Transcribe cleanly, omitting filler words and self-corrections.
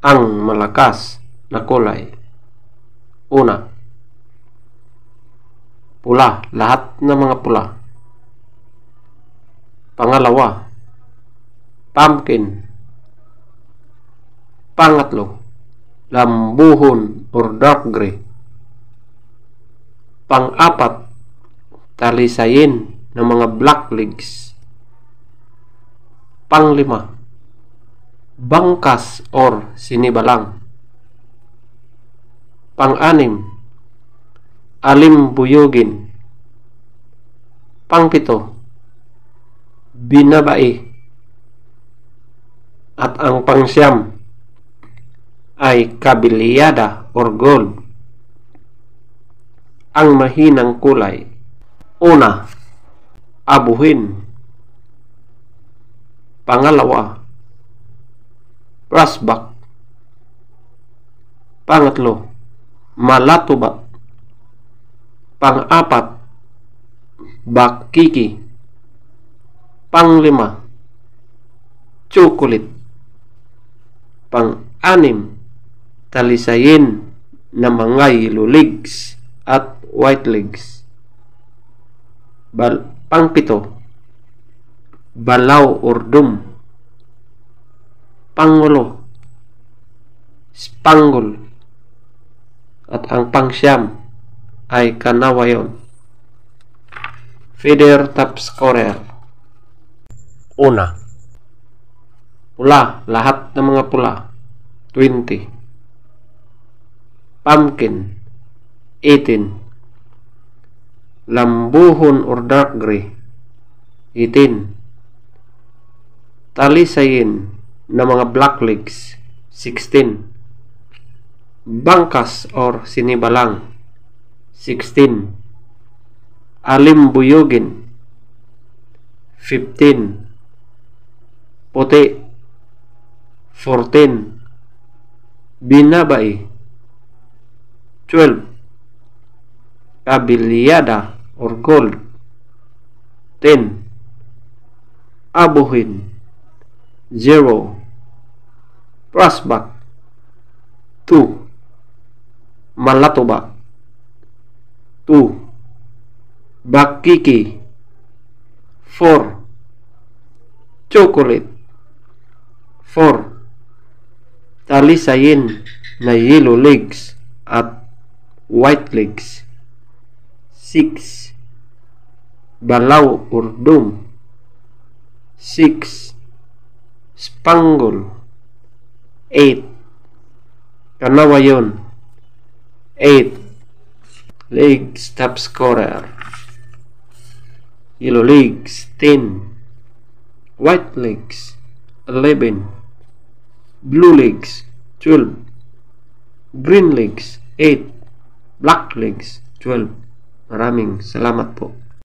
ang malakas na kulay. Una, pula, lahat ng mga pula. Pangalawa, pumpkin. Pangatlo, lambuhon or dark gray. Pang-apat, talisayin ng mga black legs. Panglima, bangkas or sinibalang. Pang-anim, alimbuyugin. Pangpito, binabai. At ang pangsyam ay kabilyada or gold. Ang mahinang kulay. Una, abuhin. Pangalawa, brassback. Pangatlo, malatuba. Pang-apat, bakiki. Panglima, chocolate. Pang-anim, talisayin na mga yellow legs at white legs. Pangpito, balaw or dum. Pangulo, spangle. At ang pangsyam ay kanawayon. Feather top scorer. Una, pula, lahat ng mga pula, 20. Pumpkin, 18. Lambuhon or dark gray, 18. Talisayin na mga black legs, 16. Bangkas or sinibalang, 16. Alimbuyugin, 15. Puti, 14. Binabai, 12. Kabilyada or gold, 10. Abuhin, 0. Brassback, 2. Malatuba, 2. Bakiki, 4. Chocolate, 4. Talisayin na yellow legs at white legs, 6. Balaw or dum, 6. Spangle, 8. Kanawayon, 8. Legs top scorer. Yellow legs, 10. White legs, 11. Blue legs, 12. Green legs, 8. Black legs, 12. Maraming salamat po.